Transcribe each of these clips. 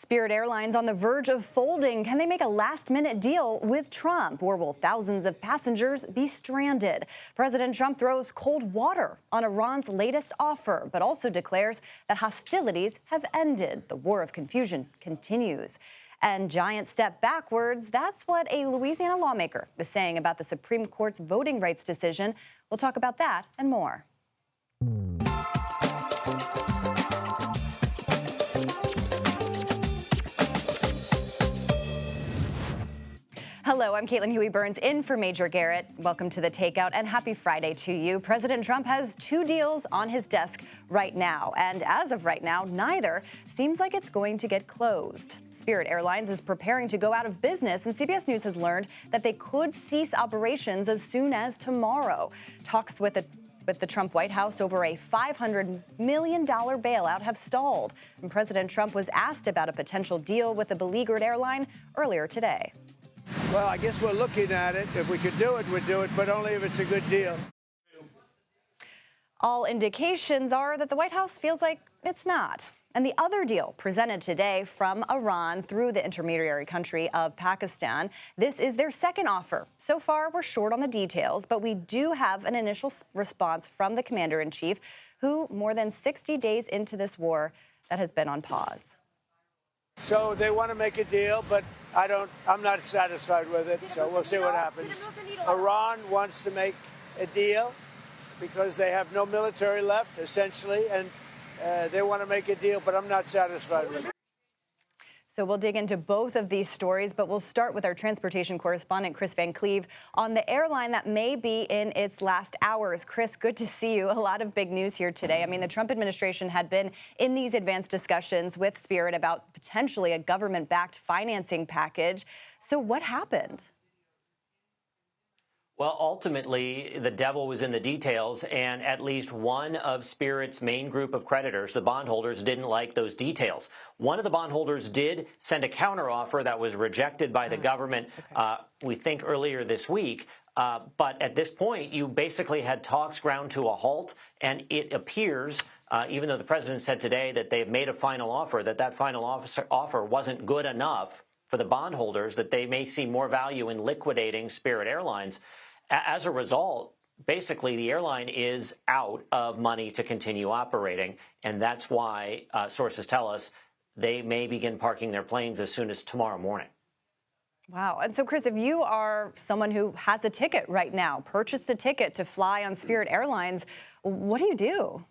Spirit Airlines on the verge of folding. Can they make a last-minute deal with Trump, or will thousands of passengers be stranded? President Trump throws cold water on Iran's latest offer, but also declares that hostilities have ended. The war of confusion continues. And giant step backwards, that's what a Louisiana lawmaker is saying about the Supreme Court's voting rights decision. We'll talk about that and more. Hello, I'm Caitlin Huey-Burns in for Major Garrett. Welcome to the Takeout and happy Friday to you. President Trump has two deals on his desk right now. And as of right now, neither seems like it's going to get closed. Spirit Airlines is preparing to go out of business, and CBS News has learned that they could cease operations as soon as tomorrow. Talks with the Trump White House over a $500 million bailout have stalled. And President Trump was asked about a potential deal with a beleaguered airline earlier today. Well, I guess we're looking at it. If we could do it, we'd do it, but only if it's a good deal. All indications are that the White House feels like it's not. And the other deal presented today from Iran through the intermediary country of Pakistan, this is their second offer. So far, we're short on the details, but we do have an initial response from the commander-in-chief, who more than 60 days into this war that has been on pause. So they want to make a deal, but I'm not satisfied with it, so we'll see what happens. Iran wants to make a deal because they have no military left, essentially, and they want to make a deal, but I'm not satisfied with it. So we'll dig into both of these stories, but we'll start with our transportation correspondent, Chris Van Cleve, on the airline that may be in its last hours. Chris, good to see you. A lot of big news here today. I mean, the Trump administration had been in these advanced discussions with Spirit about potentially a government-backed financing package. So what happened? Well, ultimately, the devil was in the details, and at least one of Spirit's main group of creditors, the bondholders, didn't like those details. One of the bondholders did send a counteroffer that was rejected by the government, we think, earlier this week. But at this point, you basically had talks ground to a halt, and it appears, even though the president said today that they've made a final offer, that final offer wasn't good enough for the bondholders, that they may see more value in liquidating Spirit Airlines. As a result, basically, the airline is out of money to continue operating, and that's why sources tell us they may begin parking their planes as soon as tomorrow morning. Wow. And so, Chris, if you are someone who has a ticket right now, purchased a ticket to fly on Spirit Airlines, what do you do?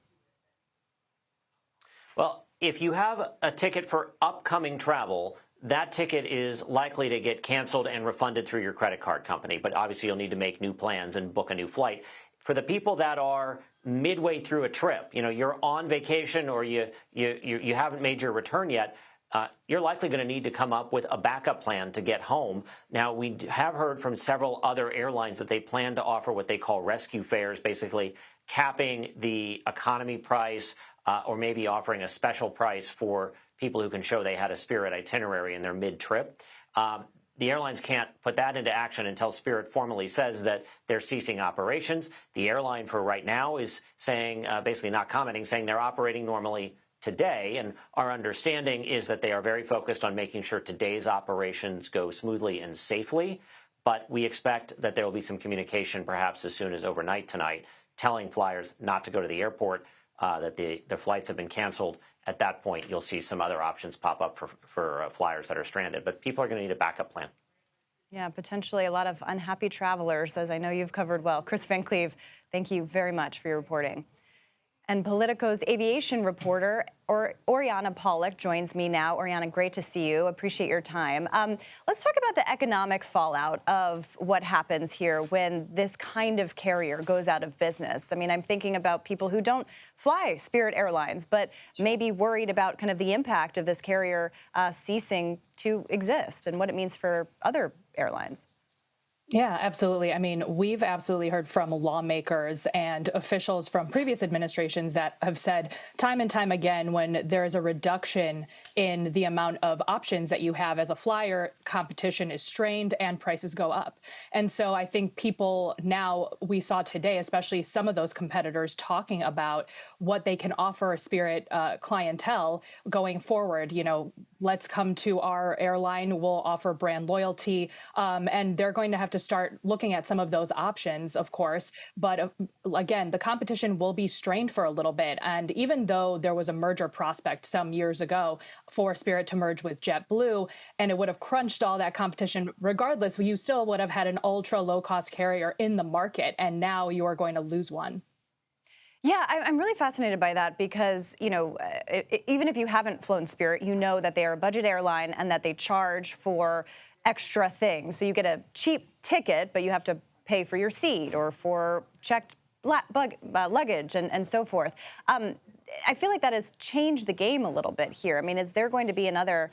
Well, if you have a ticket for upcoming travel, that ticket is likely to get canceled and refunded through your credit card company. But obviously, you'll need to make new plans and book a new flight. For the people that are midway through a trip, you know, you're on vacation or you haven't made your return yet, you're likely going to need to come up with a backup plan to get home. Now, we have heard from several other airlines that they plan to offer what they call rescue fares, basically capping the economy price or maybe offering a special price for people who can show they had a Spirit itinerary in their mid-trip. The airlines can't put that into action until Spirit formally says that they're ceasing operations. The airline for right now is saying, basically not commenting, saying they're operating normally today. And our understanding is that they are very focused on making sure today's operations go smoothly and safely. But we expect that there will be some communication perhaps as soon as overnight tonight, telling flyers not to go to the airport, that the flights have been canceled. At that point, you'll see some other options pop up for flyers that are stranded. But people are going to need a backup plan. Yeah, potentially a lot of unhappy travelers, as I know you've covered well. Chris Van Cleve, thank you very much for your reporting. And Politico's aviation reporter, Oriana Pollock, joins me now. Oriana, great to see you. Appreciate your time. Let's talk about the economic fallout of what happens here when this kind of carrier goes out of business. I mean, I'm thinking about people who don't fly Spirit Airlines, but may be worried about kind of the impact of this carrier ceasing to exist and what it means for other airlines. Yeah, absolutely. I mean, we've absolutely heard from lawmakers and officials from previous administrations that have said time and time again, when there is a reduction in the amount of options that you have as a flyer, competition is strained and prices go up. And so I think people now, we saw today, especially some of those competitors talking about what they can offer a Spirit clientele going forward, you know, let's come to our airline, we'll offer brand loyalty. And they're going to have to start looking at some of those options, of course. But again, the competition will be strained for a little bit. And even though there was a merger prospect some years ago for Spirit to merge with JetBlue, and it would have crunched all that competition, regardless, you still would have had an ultra low cost carrier in the market. And now you are going to lose one. Yeah, I'm really fascinated by that because, even if you haven't flown Spirit, you know that they are a budget airline and that they charge for extra things. So you get a cheap ticket, but you have to pay for your seat or for checked luggage and so forth. I feel like that has changed the game a little bit here. I mean, is there going to be another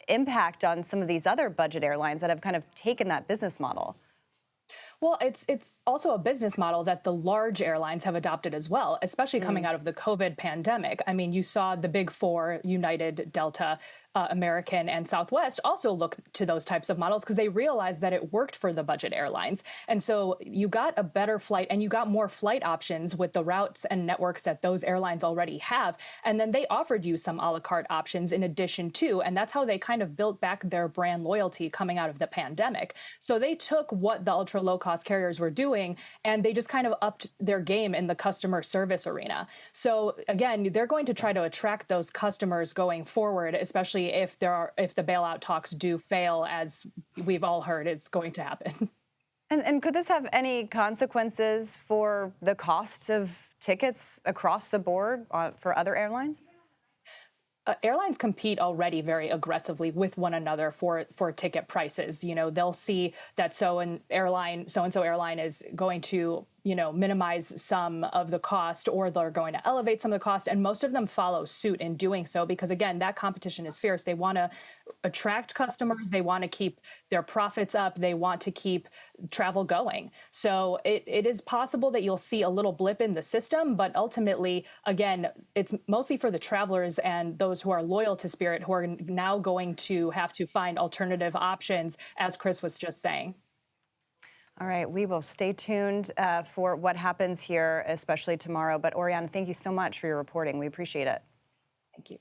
impact on some of these other budget airlines that have kind of taken that business model? Well, it's also a business model that the large airlines have adopted as well, especially coming out of the COVID pandemic. I mean, you saw the big four, United, Delta, American, and Southwest also look to those types of models because they realized that it worked for the budget airlines. And so you got a better flight and you got more flight options with the routes and networks that those airlines already have. And then they offered you some a la carte options in addition to, and that's how they kind of built back their brand loyalty coming out of the pandemic. So they took what the ultra low cost carriers were doing and they just kind of upped their game in the customer service arena. So again, they're going to try to attract those customers going forward, especially if the bailout talks do fail, as we've all heard is going to happen. And could this have any consequences for the cost of tickets across the board for other airlines? Airlines compete already very aggressively with one another for ticket prices. They'll see that so-and-so airline is going to minimize some of the cost, or they're going to elevate some of the cost. And most of them follow suit in doing so because, again, that competition is fierce. They want to attract customers. They want to keep their profits up. They want to keep travel going. So it is possible that you'll see a little blip in the system. But ultimately, again, it's mostly for the travelers and those who are loyal to Spirit who are now going to have to find alternative options, as Chris was just saying. All right, we will stay tuned for what happens here, especially tomorrow. But Oriana, thank you so much for your reporting. We appreciate it. Thank you.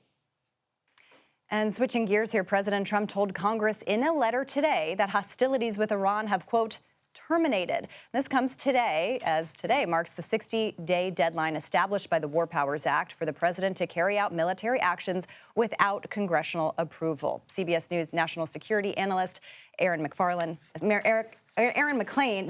And switching gears here, President Trump told Congress in a letter today that hostilities with Iran have, quote, terminated. This comes today, as today marks the 60-day deadline established by the War Powers Act for the president to carry out military actions without congressional approval. CBS News national security analyst Aaron McClain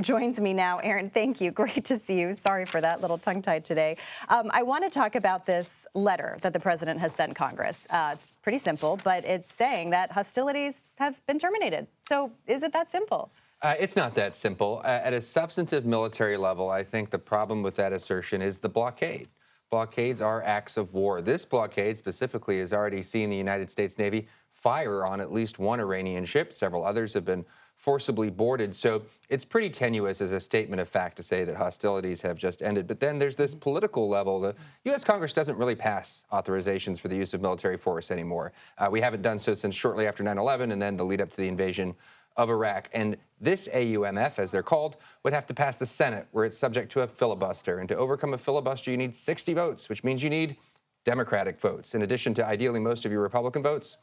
joins me now. Aaron, thank you. Great to see you. Sorry for that, little tongue-tied today. I want to talk about this letter that the president has sent Congress. It's pretty simple, but it's saying that hostilities have been terminated. So is it that simple? It's not that simple. At a substantive military level, I think the problem with that assertion is the blockade. Blockades are acts of war. This blockade specifically has already seen the United States Navy fire on at least one Iranian ship. Several others have been forcibly boarded. So it's pretty tenuous as a statement of fact to say that hostilities have just ended. But then there's this political level. The U.S. Congress doesn't really pass authorizations for the use of military force anymore. We haven't done so since shortly after 9/11 and then the lead up to the invasion of Iraq. And this AUMF, as they're called, would have to pass the Senate, where it's subject to a filibuster. And to overcome a filibuster, you need 60 votes, which means you need Democratic votes, in addition to ideally most of your Republican votes.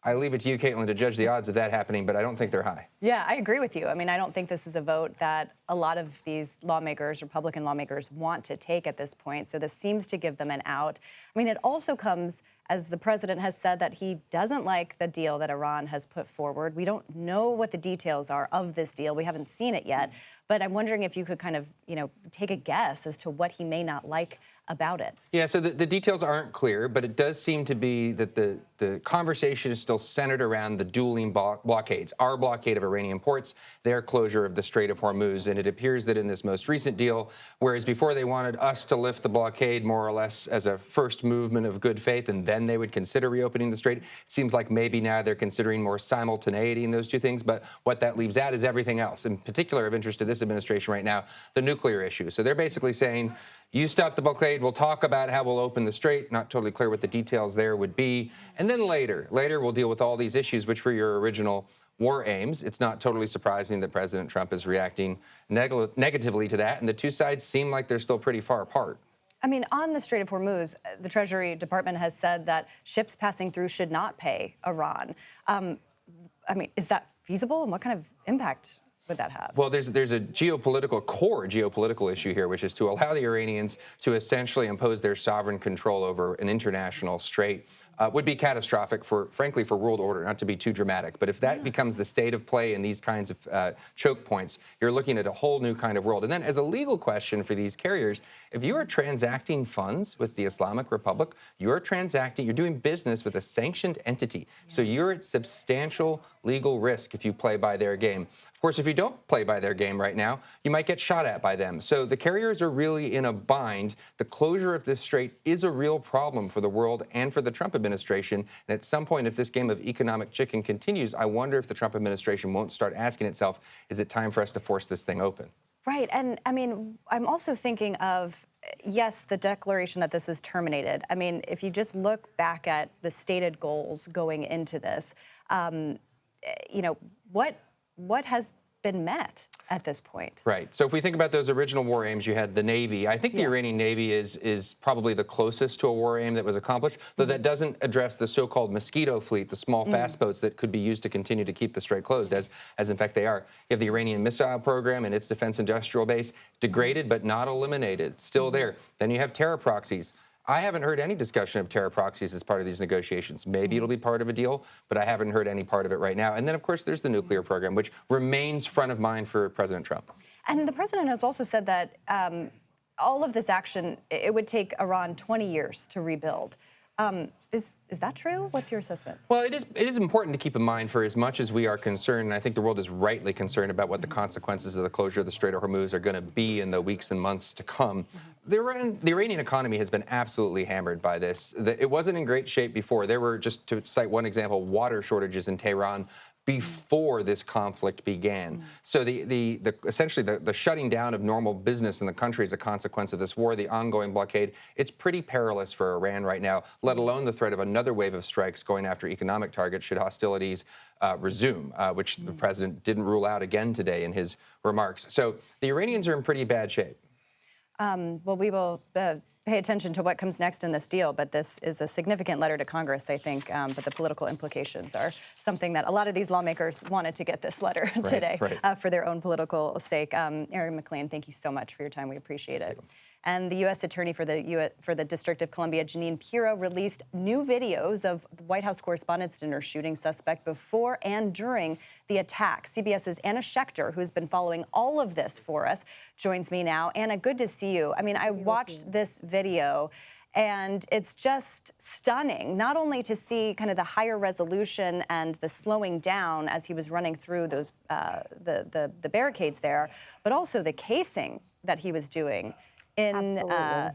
I leave it to you, Caitlin, to judge the odds of that happening, but I don't think they're high. Yeah, I agree with you. I mean, I don't think this is a vote that a lot of these lawmakers, Republican lawmakers, want to take at this point. So this seems to give them an out. I mean, it also comes, as the president has said, that he doesn't like the deal that Iran has put forward. We don't know what the details are of this deal. We haven't seen it yet. But I'm wondering if you could kind of, take a guess as to what he may not like about it. Yeah, so the details aren't clear, but it does seem to be that the conversation is still centered around the dueling blockades. Our blockade of Iranian ports, their closure of the Strait of Hormuz. And it appears that in this most recent deal, whereas before they wanted us to lift the blockade more or less as a first movement of good faith, and then they would consider reopening the strait, it seems like maybe now they're considering more simultaneity in those two things. But what that leaves out is everything else. In particular of interest to this administration right now, the nuclear issue. So they're basically saying, you stop the blockade, we'll talk about how we'll open the strait. Not totally clear what the details there would be. And then later we'll deal with all these issues, which were your original war aims. It's not totally surprising that President Trump is reacting negatively to that. And the two sides seem like they're still pretty far apart. I mean, on the Strait of Hormuz, the Treasury Department has said that ships passing through should not pay Iran. I mean, is that feasible, and what kind of impact would that have? Well, there's a core geopolitical issue here, which is to allow the Iranians to essentially impose their sovereign control over an international strait. Would be catastrophic frankly, for world order, not to be too dramatic. But if that becomes the state of play in these kinds of choke points, you're looking at a whole new kind of world. And then as a legal question for these carriers, if you are transacting funds with the Islamic Republic, you're doing business with a sanctioned entity. So you're at substantial legal risk if you play by their game. Of course, if you don't play by their game right now, you might get shot at by them. So the carriers are really in a bind. The closure of this strait is a real problem for the world and for the Trump administration. And at some point, if this game of economic chicken continues, I wonder if the Trump administration won't start asking itself, is it time for us to force this thing open? Right. And I mean, I'm also thinking of, yes, the declaration that this is terminated. I mean, if you just look back at the stated goals going into this, what has been met at this point? Right. So if we think about those original war aims, you had the Navy. I think the Iranian Navy is probably the closest to a war aim that was accomplished, though that doesn't address the so-called Mosquito fleet, the small fast boats that could be used to continue to keep the strait closed, as in fact they are. You have the Iranian missile program and its defense industrial base, degraded but not eliminated, still there. Then you have terror proxies. I haven't heard any discussion of terror proxies as part of these negotiations. Maybe it'll be part of a deal, but I haven't heard any part of it right now. And then, of course, there's the nuclear program, which remains front of mind for President Trump. And the president has also said that all of this action, it would take Iran 20 years to rebuild. Is that true? What's your assessment? Well, it is important to keep in mind, for as much as we are concerned, and I think the world is rightly concerned about what the consequences of the closure of the Strait of Hormuz are going to be in the weeks and months to come. The Iranian economy has been absolutely hammered by this. It wasn't in great shape before. There were, just to cite one example, water shortages in Tehran before this conflict began. So essentially the shutting down of normal business in the country as a consequence of this war, the ongoing blockade, it's pretty perilous for Iran right now, let alone the threat of another wave of strikes going after economic targets should hostilities resume, which the president didn't rule out again today in his remarks. So the Iranians are in pretty bad shape. Well, we will pay attention to what comes next in this deal, but this is a significant letter to Congress, I think, but the political implications are something that a lot of these lawmakers wanted to get this letter today for their own political sake. Aaron McLean, thank you so much for your time. We appreciate it. And the U.S. Attorney for the District of Columbia, Jeanine Pirro, released new videos of the White House Correspondents' dinner shooting suspect before and during the attack. CBS's Anna Schechter, who's been following all of this for us, joins me now. Anna, good to see you. I mean, I watched this video, and it's just stunning, not only to see kind of the higher resolution and the slowing down as he was running through those the barricades there, but also the casing that he was doing in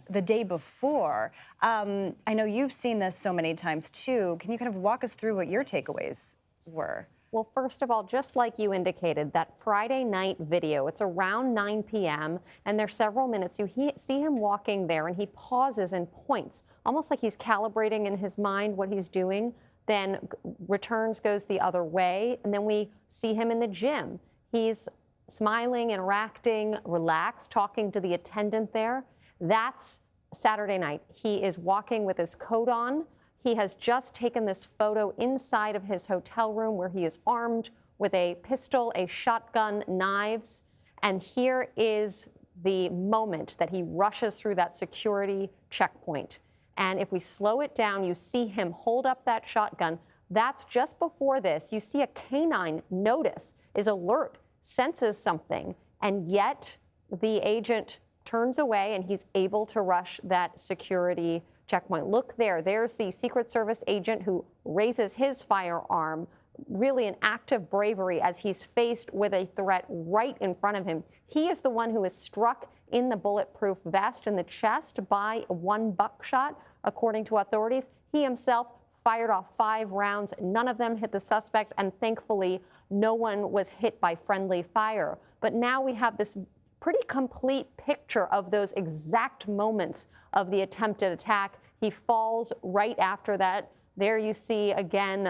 the day before. I know you've seen this so many times too. Can you kind of walk us through what your takeaways were? Well, first of all, just like you indicated, that Friday night video, it's around 9 p.m. and there's several minutes. You see him walking there and he pauses and points, almost like he's calibrating in his mind what he's doing, then returns, goes the other way, and then we see him in the gym. He's smiling, interacting, relaxed, talking to the attendant there. That's Saturday night. He is walking with his coat on. He has just taken this photo inside of his hotel room where he is armed with a pistol, a shotgun, knives. And here is the moment that he rushes through that security checkpoint. And if we slow it down, you see him hold up that shotgun. That's just before this. You see a canine notice, is alert, senses something, and yet the agent turns away and he's able to rush that security checkpoint. Look there, there's the Secret Service agent who raises his firearm, really an act of bravery as he's faced with a threat right in front of him. He is the one who is struck in the bulletproof vest in the chest by one buckshot, according to authorities. He himself fired off 5 rounds. None of them hit the suspect, and thankfully, no one was hit by friendly fire. But now we have this pretty complete picture of those exact moments of the attempted attack. He falls right after that. There you see again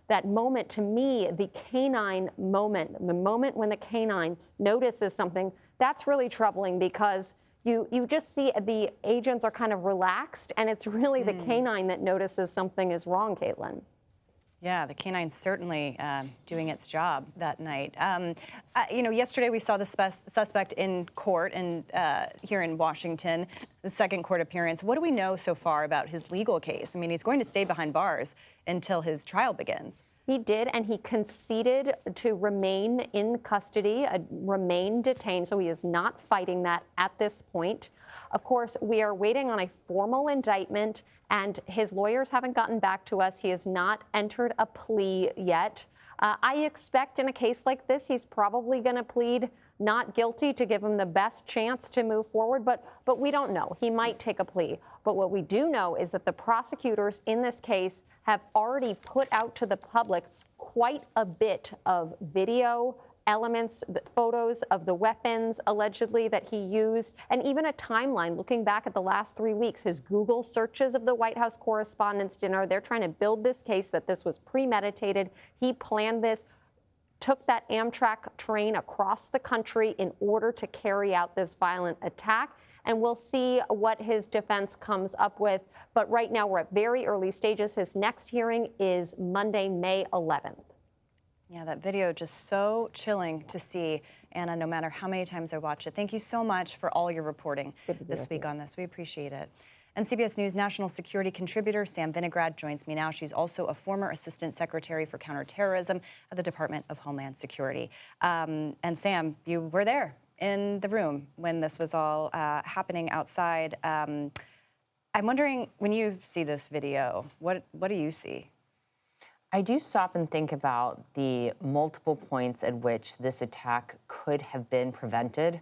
that moment, to me, the canine moment, the moment when the canine notices something. That's really troubling because you just see the agents are kind of relaxed, and it's really the canine that notices something is wrong, Caitlin. Yeah, the canine's certainly doing its job that night. Yesterday we saw the suspect in court here in Washington, the second court appearance. What do we know so far about his legal case? I mean, he's going to stay behind bars until his trial begins. He did, and he conceded to remain in custody, remain detained, so he is not fighting that at this point. Of course, we are waiting on a formal indictment, and his lawyers haven't gotten back to us. He has not entered a plea yet. I expect in a case like this, he's probably going to plead not guilty to give him the best chance to move forward, but we don't know. He might take a plea. But what we do know is that the prosecutors in this case have already put out to the public quite a bit of video elements, photos of the weapons allegedly that he used, and even a timeline looking back at the last 3 weeks, his Google searches of the White House Correspondents' dinner. They're trying to build this case that this was premeditated. He planned this, took that Amtrak train across the country in order to carry out this violent attack. And we'll see what his defense comes up with. But right now, we're at very early stages. His next hearing is Monday, May 11th. Yeah, that video just so chilling to see, Anna, no matter how many times I watch it. Thank you so much for all your reporting this week on this. We appreciate it. And CBS News national security contributor Sam Vinograd joins me now. She's also a former assistant secretary for counterterrorism at the Department of Homeland Security. And Sam, you were there in the room when this was all happening outside. I'm wondering, when you see this video, what do you see? I do stop and think about the multiple points at which this attack could have been prevented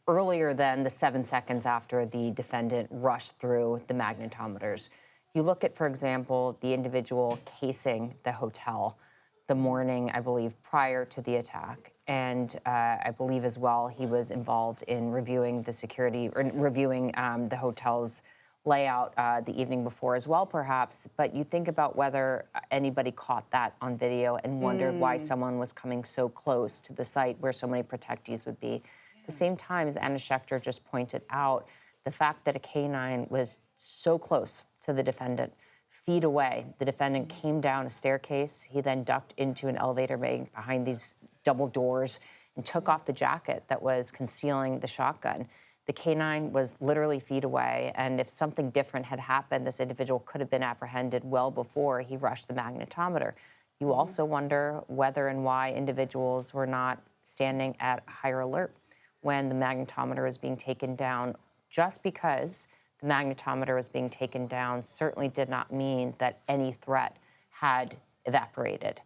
earlier than the 7 seconds after the defendant rushed through the magnetometers. You look at, for example, the individual casing the hotel the morning, I believe, prior to the attack. And I believe as well he was involved in reviewing the security, or reviewing the hotel's layout the evening before as well, perhaps. But you think about whether anybody caught that on video and wondered why someone was coming so close to the site where so many protectees would be. At the same time, as Anna Schechter just pointed out, the fact that a canine was so close to the defendant, feet away. The defendant came down a staircase. He then ducked into an elevator bay behind these double doors and took off the jacket that was concealing the shotgun. The canine was literally feet away, and if something different had happened, this individual could have been apprehended well before he rushed the magnetometer. You also wonder whether and why individuals were not standing at higher alert when the magnetometer was being taken down. Just because the magnetometer was being taken down certainly did not mean that any threat had evaporated.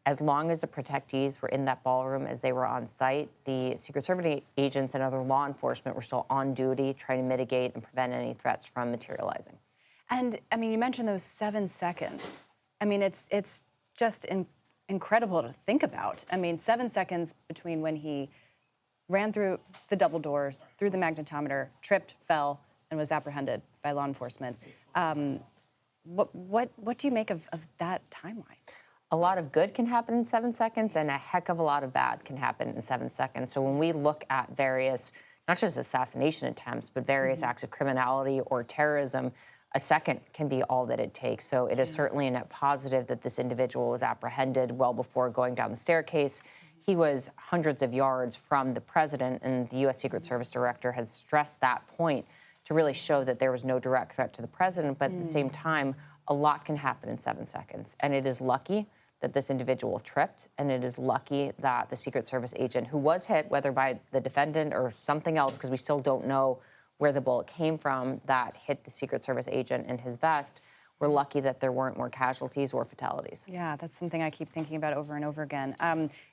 As long as the protectees were in that ballroom as they were on site, the Secret Service agents and other law enforcement were still on duty trying to mitigate and prevent any threats from materializing. And, I mean, you mentioned those 7 seconds. I mean, it's just incredible to think about. I mean, 7 seconds between when he ran through the double doors, through the magnetometer, tripped, fell, and was apprehended by law enforcement. What do you make of that timeline? A lot of good can happen in 7 seconds, and a heck of a lot of bad can happen in 7 seconds. So when we look at various, not just assassination attempts, but various acts of criminality or terrorism, a second can be all that it takes. So it is certainly a net positive that this individual was apprehended well before going down the staircase. He was hundreds of yards from the president, and the U.S. Secret Service director has stressed that point to really show that there was no direct threat to the president. But at the same time, a lot can happen in 7 seconds. And it is lucky that this individual tripped, and it is lucky that the Secret Service agent who was hit, whether by the defendant or something else, because we still don't know where the bullet came from, that hit the Secret Service agent in his vest, we're lucky that there weren't more casualties or fatalities. Yeah, that's something I keep thinking about over and over again.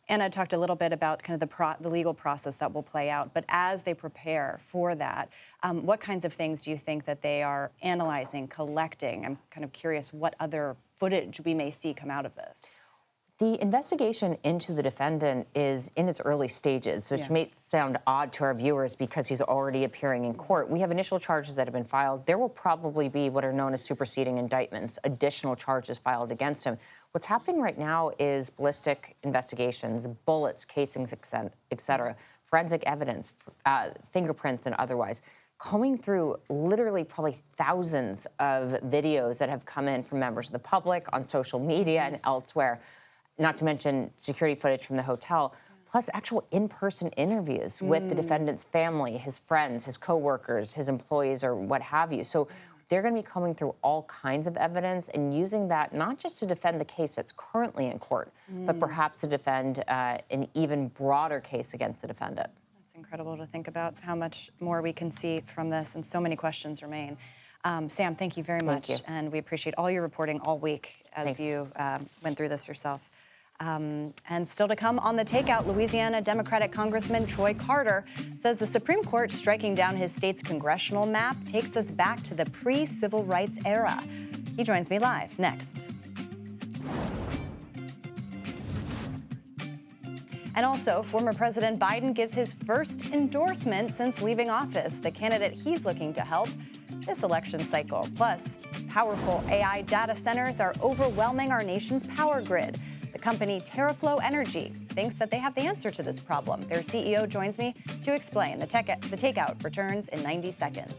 Anna talked a little bit about kind of the legal process that will play out, but as they prepare for that, what kinds of things do you think that they are analyzing, collecting? I'm kind of curious what other footage we may see come out of this. The investigation into the defendant is in its early stages, which may sound odd to our viewers because he's already appearing in court. We have initial charges that have been filed. There will probably be what are known as superseding indictments, additional charges filed against him. What's happening right now is ballistic investigations, bullets, casings, et cetera, forensic evidence, fingerprints and otherwise, combing through literally probably thousands of videos that have come in from members of the public on social media and elsewhere, not to mention security footage from the hotel, plus actual in-person interviews with the defendant's family, his friends, his coworkers, his employees, or what have you. So they're going to be coming through all kinds of evidence and using that not just to defend the case that's currently in court, but perhaps to defend an even broader case against the defendant. It's incredible to think about how much more we can see from this, and so many questions remain. Sam, thank you very much. And we appreciate all your reporting all week as you went through this yourself. And still to come on the Takeout, Louisiana Democratic Congressman Troy Carter says the Supreme Court striking down his state's congressional map takes us back to the pre-civil rights era. He joins me live next. And also, former President Biden gives his first endorsement since leaving office, the candidate he's looking to help this election cycle. Plus, powerful AI data centers are overwhelming our nation's power grid. The company TerraFlow Energy thinks that they have the answer to this problem. Their CEO joins me to explain. The Takeout returns in 90 seconds.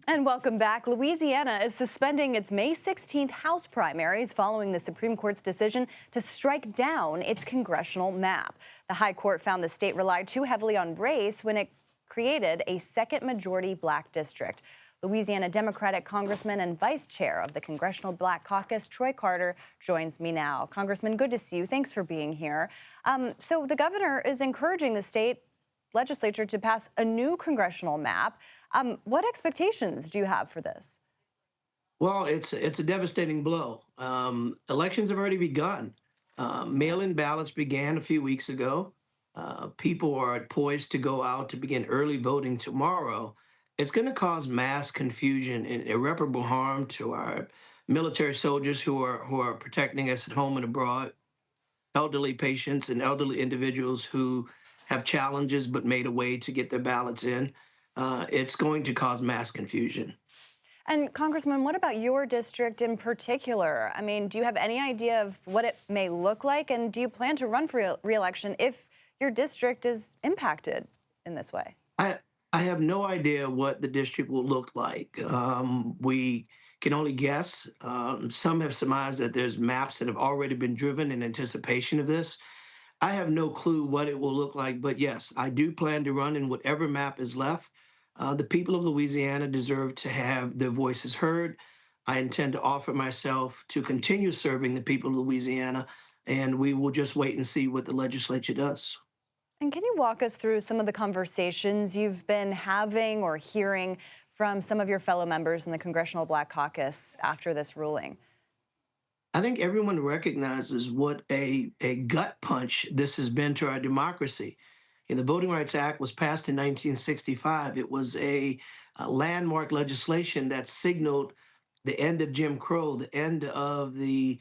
And welcome back. Louisiana is suspending its May 16th House primaries following the Supreme Court's decision to strike down its congressional map. The High Court found the state relied too heavily on race when it created a second majority black district. Louisiana Democratic Congressman and Vice Chair of the Congressional Black Caucus, Troy Carter, joins me now. Congressman, good to see you. Thanks for being here. So the governor is encouraging the state legislature to pass a new congressional map. What expectations do you have for this? Well, it's a devastating blow. Elections have already begun. Mail-in ballots began a few weeks ago. People are poised to go out to begin early voting tomorrow. It's going to cause mass confusion and irreparable harm to our military soldiers who are protecting us at home and abroad, elderly patients and elderly individuals who have challenges but made a way to get their ballots in. It's going to cause mass confusion. And Congressman, what about your district in particular? I mean, do you have any idea of what it may look like? And do you plan to run for re-election if your district is impacted in this way? I have no idea what the district will look like. We can only guess. Some have surmised that there's maps that have already been driven in anticipation of this. I have no clue what it will look like, but yes, I do plan to run in whatever map is left. The people of Louisiana deserve to have their voices heard. I intend to offer myself to continue serving the people of Louisiana, and we will just wait and see what the legislature does. And can you walk us through some of the conversations you've been having or hearing from some of your fellow members in the Congressional Black Caucus after this ruling? I think everyone recognizes what a gut punch this has been to our democracy. The Voting Rights Act was passed in 1965. It was a landmark legislation that signaled the end of Jim Crow, the end of the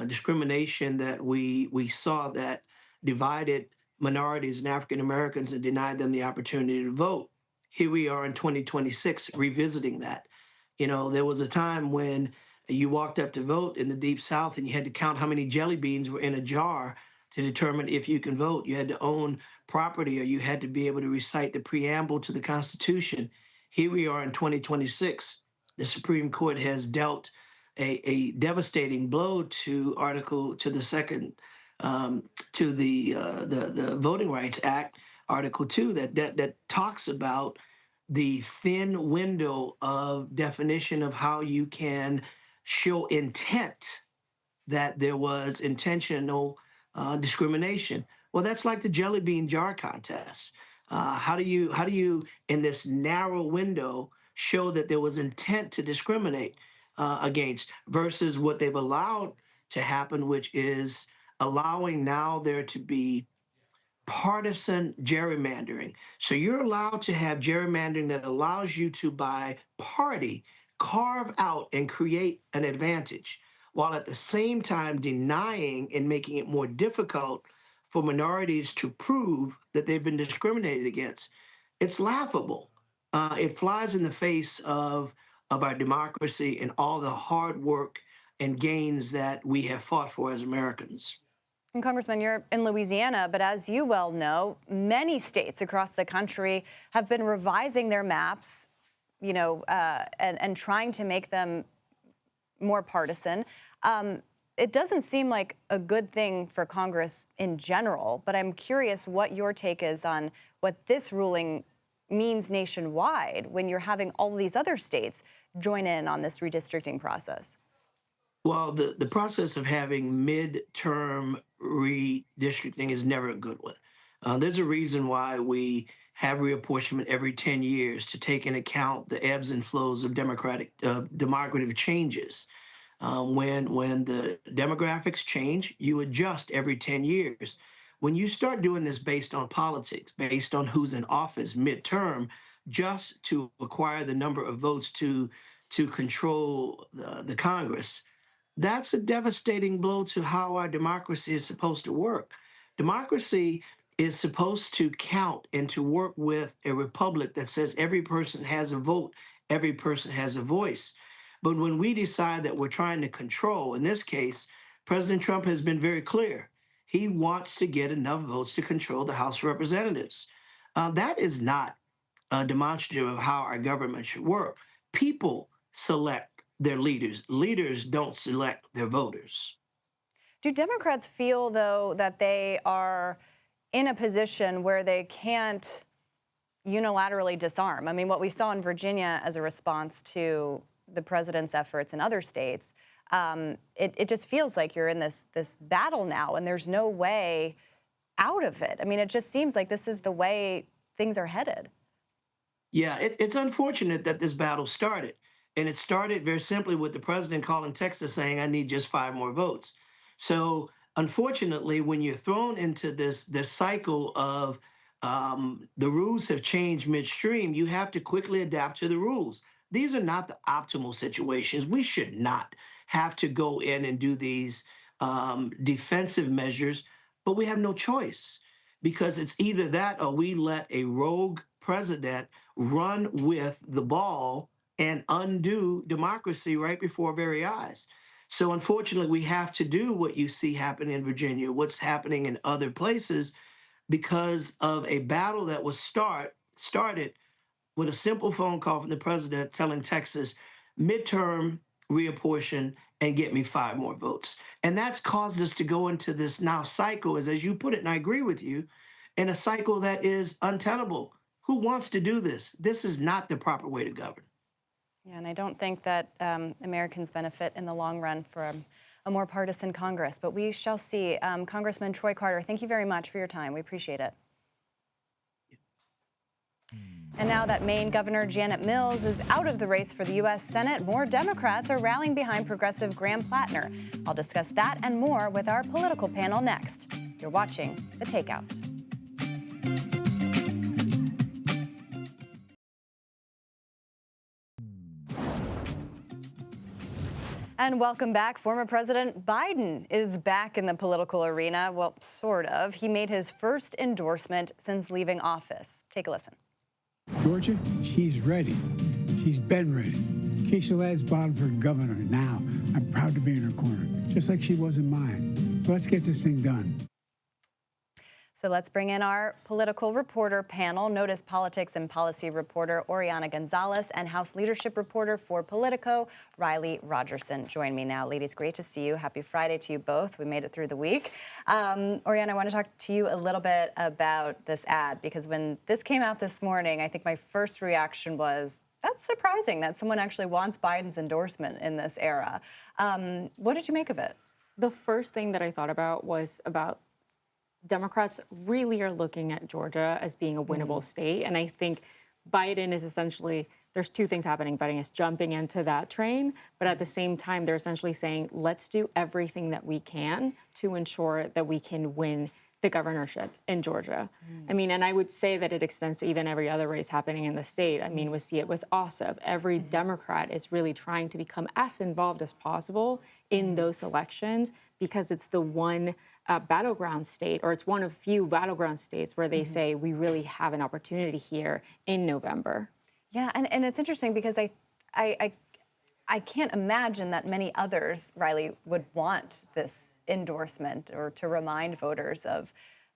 discrimination that we saw that divided minorities and African Americans and denied them the opportunity to vote. Here we are in 2026 revisiting that. There was a time when you walked up to vote in the Deep South and you had to count how many jelly beans were in a jar to determine if you can vote. You had to own property or you had to be able to recite the preamble to the Constitution. Here we are in 2026. The Supreme Court has dealt a devastating blow to the Voting Rights Act, Article 2, that talks about the thin window of definition of how you can show intent that there was intentional discrimination. Well, that's like the jelly bean jar contest. How do you, in this narrow window, show that there was intent to discriminate against versus what they've allowed to happen, which is allowing now there to be partisan gerrymandering. So you're allowed to have gerrymandering that allows you to, by party, carve out and create an advantage, while at the same time denying and making it more difficult for minorities to prove that they've been discriminated against. It's laughable. It flies in the face of our democracy and all the hard work and gains that we have fought for as Americans. And Congressman, you're in Louisiana, but as you well know, many states across the country have been revising their maps, and trying to make them more partisan. It doesn't seem like a good thing for Congress in general, but I'm curious what your take is on what this ruling means nationwide when you're having all these other states join in on this redistricting process. Well, the process of having midterm redistricting is never a good one. There's a reason why we have reapportionment every 10 years to take into account the ebbs and flows of demographic changes. When the demographics change, you adjust every 10 years. When you start doing this based on politics, based on who's in office midterm, just to acquire the number of votes to control the Congress, that's a devastating blow to how our democracy is supposed to work. Democracy is supposed to count and to work with a republic that says every person has a vote, every person has a voice. But when we decide that we're trying to control, in this case, President Trump has been very clear. He wants to get enough votes to control the House of Representatives. That is not demonstrative of how our government should work. People select their leaders. Leaders don't select their voters. Do Democrats feel, though, that they are in a position where they can't unilaterally disarm? I mean, what we saw in Virginia as a response to the president's efforts in other states, it just feels like you're in this battle now, and there's no way out of it. I mean, it just seems like this is the way things are headed. Yeah, it's unfortunate that this battle started. And it started very simply with the president calling Texas saying, I need just 5 more votes. So unfortunately, when you're thrown into this cycle of the rules have changed midstream, you have to quickly adapt to the rules. These are not the optimal situations. We should not have to go in and do these defensive measures, but we have no choice, because it's either that or we let a rogue president run with the ball and undo democracy right before our very eyes. So unfortunately, we have to do what you see happening in Virginia, what's happening in other places, because of a battle that was started with a simple phone call from the president telling Texas, midterm reapportion and get me 5 more votes. And that's caused us to go into this now cycle, as you put it, and I agree with you, in a cycle that is untenable. Who wants to do this? This is not the proper way to govern. Yeah, and I don't think that Americans benefit in the long run from a more partisan Congress, but we shall see. Congressman Troy Carter, thank you very much for your time. We appreciate it. And now that Maine Governor Janet Mills is out of the race for the U.S. Senate, more Democrats are rallying behind progressive Graham Plattner. I'll discuss that and more with our political panel next. You're watching The Takeout. And welcome back. Former President Biden is back in the political arena. Well, sort of. He made his first endorsement since leaving office. Take a listen. Georgia, she's ready. She's been ready. Keisha Ladd's bottom for governor. Now, I'm proud to be in her corner, just like she was in mine. So let's get this thing done. So let's bring in our political reporter panel. Notice politics and policy reporter Oriana Gonzalez and House leadership reporter for Politico, Riley Rogerson. Join me now. Ladies, great to see you. Happy Friday to you both. We made it through the week. Oriana, I want to talk to you a little bit about this ad, because when this came out this morning, I think my first reaction was, that's surprising that someone actually wants Biden's endorsement in this era. What did you make of it? The first thing that I thought about was about Democrats really are looking at Georgia as being a winnable state. And I think Biden is essentially, there's two things happening. Biden is jumping into that train, but at the same time, they're essentially saying, let's do everything that we can to ensure that we can win the governorship in Georgia. I mean, and I would say that it extends to even every other race happening in the state. I mean, we see it with Ossoff. Every Democrat is really trying to become as involved as possible in those elections because it's the one battleground state, or it's one of few battleground states where they say we really have an opportunity here in November. Yeah, and it's interesting because I can't imagine that many others, Riley, would want this endorsement or to remind voters of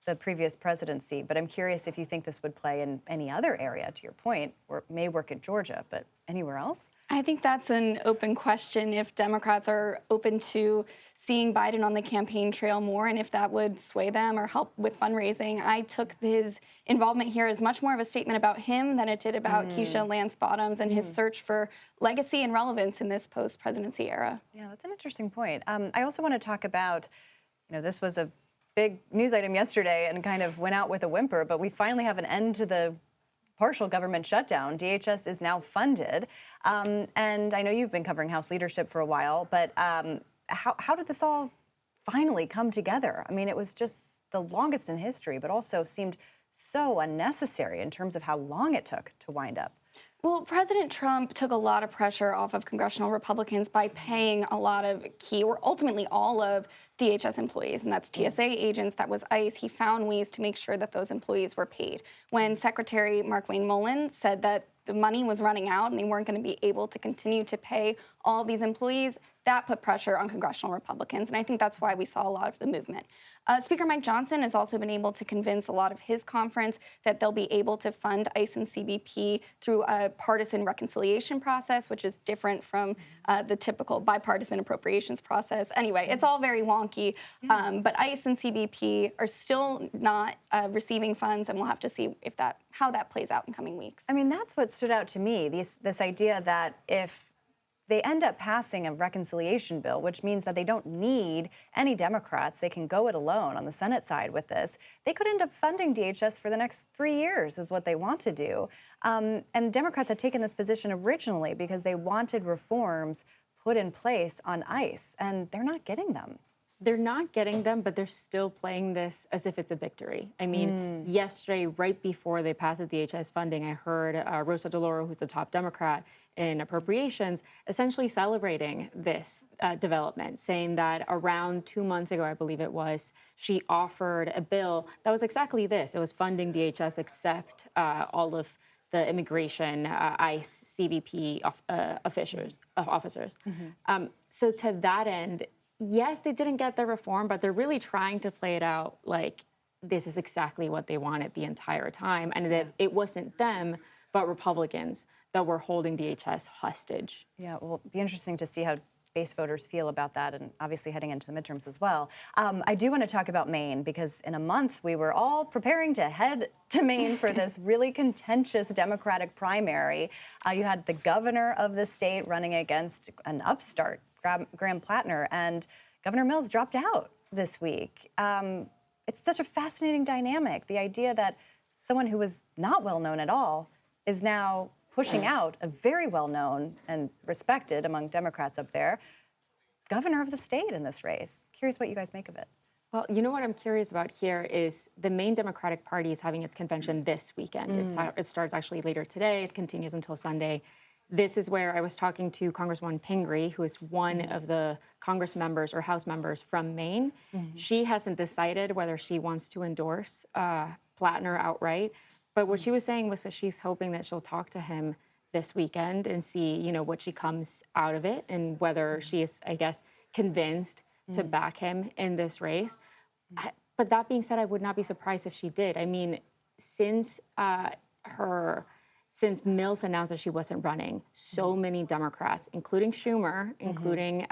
the previous presidency. But I'm curious if you think this would play in any other area, to your point, or it may work in Georgia, but anywhere else? I think that's an open question if Democrats are open to seeing Biden on the campaign trail more and if that would sway them or help with fundraising. I took his involvement here as much more of a statement about him than it did about Keisha Lance Bottoms and his search for legacy and relevance in this post-presidency era. Yeah, that's an interesting point. I also want to talk about, this was a big news item yesterday and kind of went out with a whimper, but we finally have an end to the partial government shutdown. DHS is now funded. And I know you've been covering House leadership for a while, but how did this all finally come together? I mean, it was just the longest in history, but also seemed so unnecessary in terms of how long it took to wind up. Well, President Trump took a lot of pressure off of congressional Republicans by paying a lot of key, or ultimately all of DHS employees, and that's TSA agents, that was ICE. He found ways to make sure that those employees were paid. When Secretary Markwayne Mullin said that the money was running out and they weren't going to be able to continue to pay all of these employees, that put pressure on congressional Republicans, and I think that's why we saw a lot of the movement. Speaker Mike Johnson has also been able to convince a lot of his conference that they'll be able to fund ICE and CBP through a partisan reconciliation process, which is different from the typical bipartisan appropriations process. Anyway, it's all very wonky, but ICE and CBP are still not receiving funds, and we'll have to see if how that plays out in coming weeks. I mean, that's what stood out to me, this idea that if they end up passing a reconciliation bill, which means that they don't need any Democrats. They can go it alone on the Senate side with this. They could end up funding DHS for the next 3 years is what they want to do. And Democrats had taken this position originally because they wanted reforms put in place on ICE, and they're not getting them. They're not getting them, but they're still playing this as if it's a victory. I mean, yesterday, right before they passed the DHS funding, I heard Rosa DeLauro, who's the top Democrat in appropriations, essentially celebrating this development, saying that around 2 months ago, I believe it was, she offered a bill that was exactly this. It was funding DHS except all of the immigration, ICE, CBP officers. So to that end, yes, they didn't get the reform, but they're really trying to play it out like this is exactly what they wanted the entire time, and that it wasn't them, but Republicans that were holding DHS hostage. Yeah, well, it'll be interesting to see how base voters feel about that, and obviously heading into the midterms as well. I do want to talk about Maine, because in a month we were all preparing to head to Maine for this really contentious Democratic primary. You had the governor of the state running against an upstart, Graham Plattner, and Governor Mills dropped out this week. It's such a fascinating dynamic, the idea that someone who was not well known at all is now pushing out a very well-known and respected among Democrats up there governor of the state in this race. Curious what you guys make of it. Well, you know what I'm curious about here is the Maine Democratic Party is having its convention this weekend. It starts actually later today. It continues until Sunday. This is where I was talking to Congresswoman Pingree, who is one of the Congress members or House members from Maine. She hasn't decided whether she wants to endorse Plattner outright. But what she was saying was that she's hoping that she'll talk to him this weekend and see, you know, what she comes out of it and whether she is, I guess, convinced to back him in this race. But that being said, I would not be surprised if she did. I mean, since Mills announced that she wasn't running, so many Democrats, including Schumer, including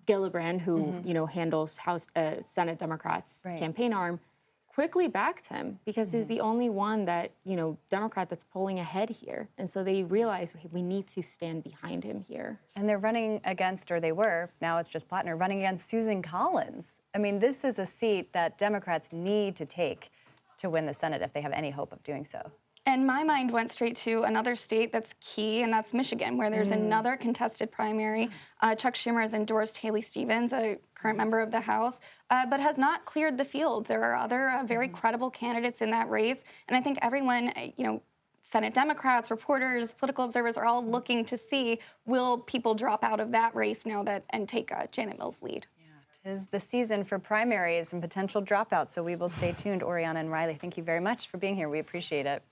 Gillibrand, who you know handles House Senate Democrats' campaign arm, quickly backed him because he's the only one that, you know, Democrat that's pulling ahead here. And so they realized we need to stand behind him here. And they're running against, or they were, now it's just Plattner, running against Susan Collins. I mean, this is a seat that Democrats need to take to win the Senate if they have any hope of doing so. And my mind went straight to another state that's key, and that's Michigan, where there's another contested primary. Chuck Schumer has endorsed Haley Stevens, a current member of the House, but has not cleared the field. There are other very credible candidates in that race, and I think everyone, Senate Democrats, reporters, political observers are all looking to see, will people drop out of that race now and take Janet Mills' lead? Yeah, 'tis the season for primaries and potential dropouts, so we will stay tuned. Oriana and Riley, thank you very much for being here. We appreciate it.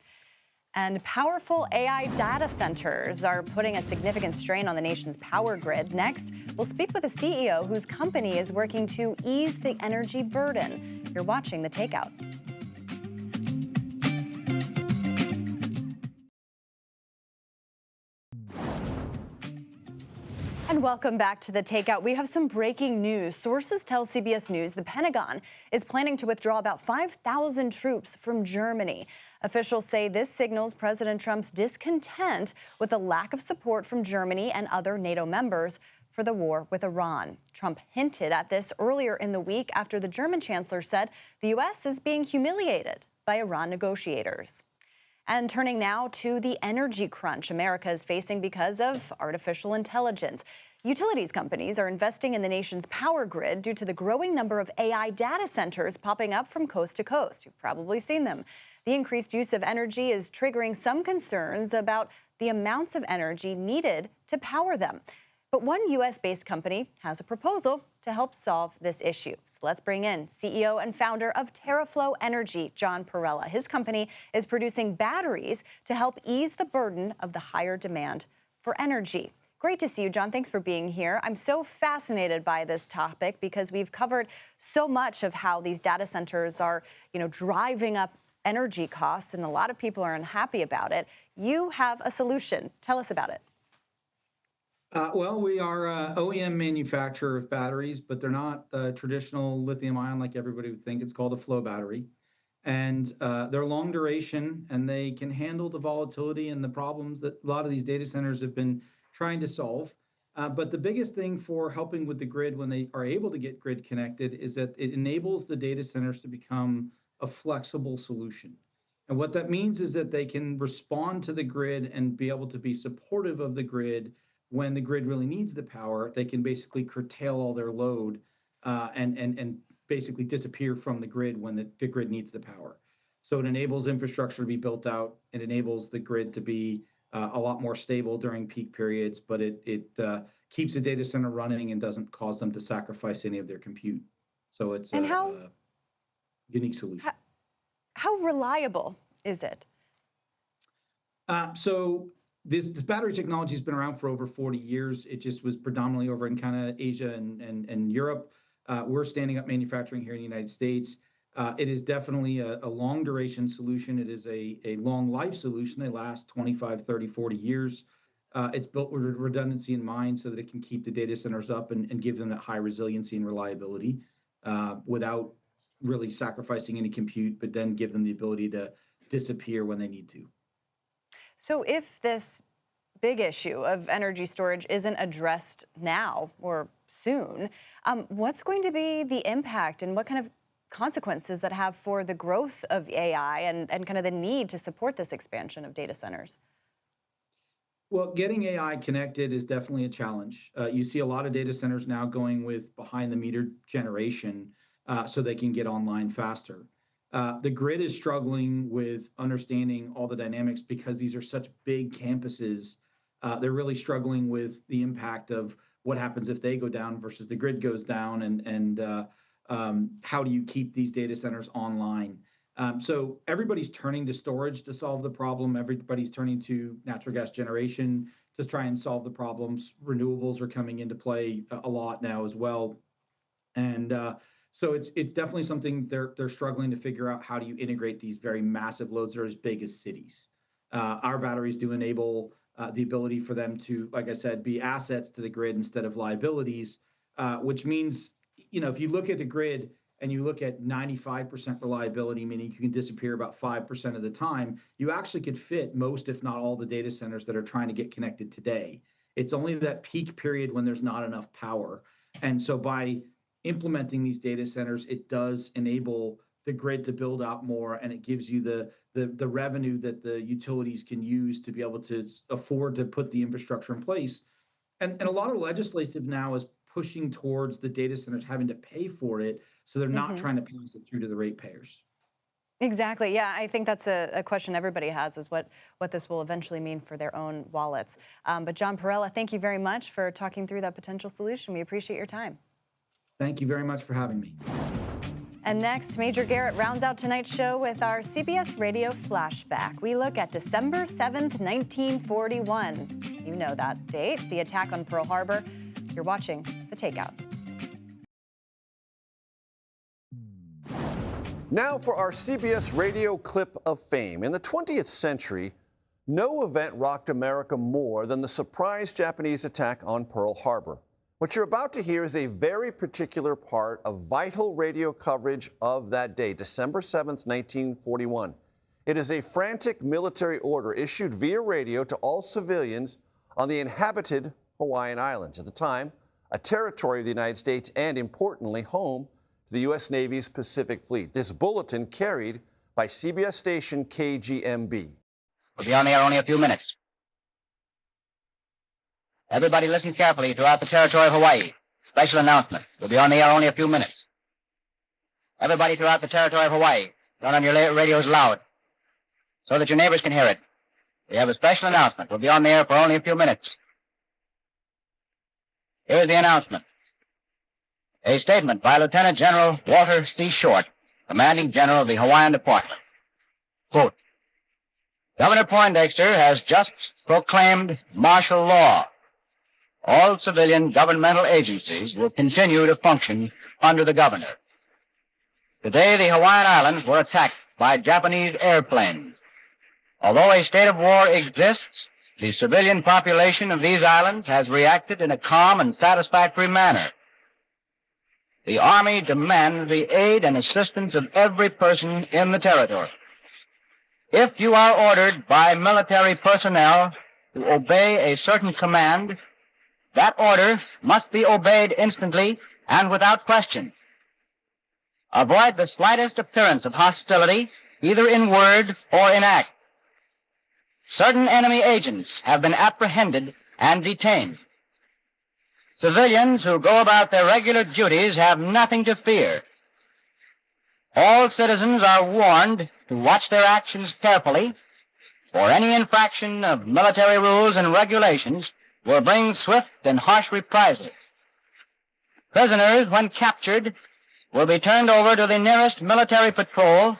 And powerful AI data centers are putting a significant strain on the nation's power grid. Next, we'll speak with a CEO whose company is working to ease the energy burden. You're watching The Takeout. And welcome back to The Takeout. We have some breaking news. Sources tell CBS News the Pentagon is planning to withdraw about 5,000 troops from Germany. Officials say this signals President Trump's discontent with the lack of support from Germany and other NATO members for the war with Iran. Trump hinted at this earlier in the week after the German chancellor said the U.S. is being humiliated by Iran negotiators. And turning now to the energy crunch America is facing because of artificial intelligence. Utilities companies are investing in the nation's power grid due to the growing number of AI data centers popping up from coast to coast. You've probably seen them. The increased use of energy is triggering some concerns about the amounts of energy needed to power them. But one U.S.-based company has a proposal to help solve this issue. So let's bring in CEO and founder of TerraFlow Energy, John Perella. His company is producing batteries to help ease the burden of the higher demand for energy. Great to see you, John. Thanks for being here. I'm so fascinated by this topic because we've covered so much of how these data centers are, driving up energy costs, and a lot of people are unhappy about it. You have a solution. Tell us about it. Well, we are an OEM manufacturer of batteries, but they're not traditional lithium ion like everybody would think. It's called a flow battery. And they're long duration, and they can handle the volatility and the problems that a lot of these data centers have been trying to solve. But the biggest thing for helping with the grid when they are able to get grid connected is that it enables the data centers to become a flexible solution. And what that means is that they can respond to the grid and be able to be supportive of the grid when the grid really needs the power. They can basically curtail all their load and basically disappear from the grid when the grid needs the power. So it enables infrastructure to be built out. It enables the grid to be a lot more stable during peak periods, but it keeps the data center running and doesn't cause them to sacrifice any of their compute. So it's a unique solution. How reliable is it? So this battery technology has been around for over 40 years. It just was predominantly over in kind of Asia and Europe. We're standing up manufacturing here in the United States. It is definitely a long duration solution. It is a long life solution. They last 25, 30, 40 years. It's built with redundancy in mind so that it can keep the data centers up and give them that high resiliency and reliability without really sacrificing any compute, but then give them the ability to disappear when they need to. So if this big issue of energy storage isn't addressed now or soon, what's going to be the impact and what kind of consequences that have for the growth of AI and kind of the need to support this expansion of data centers? Well, getting AI connected is definitely a challenge. You see a lot of data centers now going with behind the meter generation so they can get online faster. The grid is struggling with understanding all the dynamics because these are such big campuses. They're really struggling with the impact of what happens if they go down versus the grid goes down, and how do you keep these data centers online? So everybody's turning to storage to solve the problem. Everybody's turning to natural gas generation to try and solve the problems. Renewables are coming into play a lot now as well. And so it's definitely something they're struggling to figure out. How do you integrate these very massive loads that are as big as cities? Our batteries do enable the ability for them to, like I said, be assets to the grid instead of liabilities, which means, if you look at the grid and you look at 95% reliability, meaning you can disappear about 5% of the time, you actually could fit most, if not all, the data centers that are trying to get connected today. It's only that peak period when there's not enough power. And so by implementing these data centers, it does enable the grid to build out more, and it gives you the revenue that the utilities can use to be able to afford to put the infrastructure in place. And a lot of legislative now is pushing towards the data centers having to pay for it, so they're not trying to pass it through to the ratepayers. Exactly. Yeah, I think that's a question everybody has, is what this will eventually mean for their own wallets. But John Perella, thank you very much for talking through that potential solution. We appreciate your time. Thank you very much for having me. And next, Major Garrett rounds out tonight's show with our CBS Radio flashback. We look at December 7th, 1941. You know that date, the attack on Pearl Harbor. You're watching The Takeout. Now for our CBS Radio clip of fame. In the 20th century, no event rocked America more than the surprise Japanese attack on Pearl Harbor. What you're about to hear is a very particular part of vital radio coverage of that day, December 7th, 1941. It is a frantic military order issued via radio to all civilians on the inhabited Hawaiian Islands, at the time a territory of the United States and, importantly, home to the U.S. Navy's Pacific Fleet. This bulletin carried by CBS station KGMB. We'll be on the air only a few minutes. Everybody listen carefully throughout the territory of Hawaii. Special announcement. We'll be on the air only a few minutes. Everybody throughout the territory of Hawaii, turn on your radios loud so that your neighbors can hear it. We have a special announcement. We'll be on the air for only a few minutes. Here is the announcement. A statement by Lieutenant General Walter C. Short, Commanding General of the Hawaiian Department. Quote, Governor Poindexter has just proclaimed martial law. All civilian governmental agencies will continue to function under the governor. Today, the Hawaiian Islands were attacked by Japanese airplanes. Although a state of war exists, the civilian population of these islands has reacted in a calm and satisfactory manner. The Army demands the aid and assistance of every person in the territory. If you are ordered by military personnel to obey a certain command, that order must be obeyed instantly and without question. Avoid the slightest appearance of hostility, either in word or in act. Certain enemy agents have been apprehended and detained. Civilians who go about their regular duties have nothing to fear. All citizens are warned to watch their actions carefully, for any infraction of military rules and regulations will bring swift and harsh reprisals. Prisoners, when captured, will be turned over to the nearest military patrol,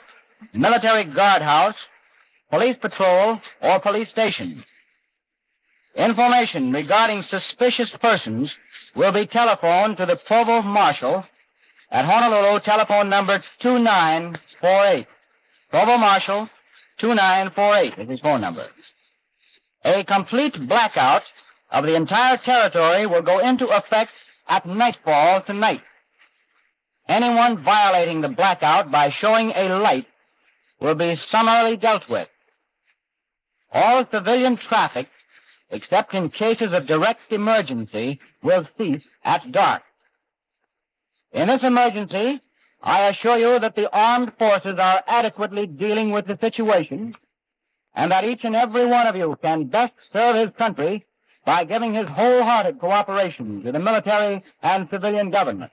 military guardhouse, police patrol, or police station. Information regarding suspicious persons will be telephoned to the Provost Marshal at Honolulu, telephone number 2948. Provost Marshal 2948 is his phone number. A complete blackout of the entire territory will go into effect at nightfall tonight. Anyone violating the blackout by showing a light will be summarily dealt with. All civilian traffic, except in cases of direct emergency, will cease at dark. In this emergency, I assure you that the armed forces are adequately dealing with the situation, and that each and every one of you can best serve his country by giving his wholehearted cooperation to the military and civilian government.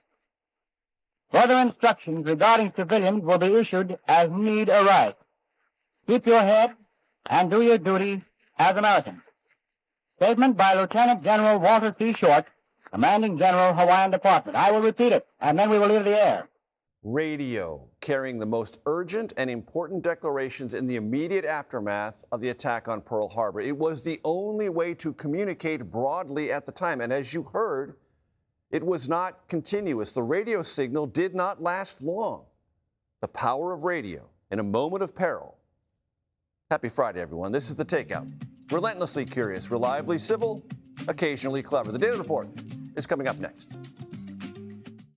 Further instructions regarding civilians will be issued as need arise. Keep your head and do your duty as Americans. Statement by Lieutenant General Walter C. Short, Commanding General, Hawaiian Department. I will repeat it, and then we will leave the air. Radio, carrying the most urgent and important declarations in the immediate aftermath of the attack on Pearl Harbor. It was the only way to communicate broadly at the time. And as you heard, it was not continuous. The radio signal did not last long. The power of radio in a moment of peril. Happy Friday, everyone. This is The Takeout. Relentlessly curious, reliably civil, occasionally clever. The Daily Report is coming up next.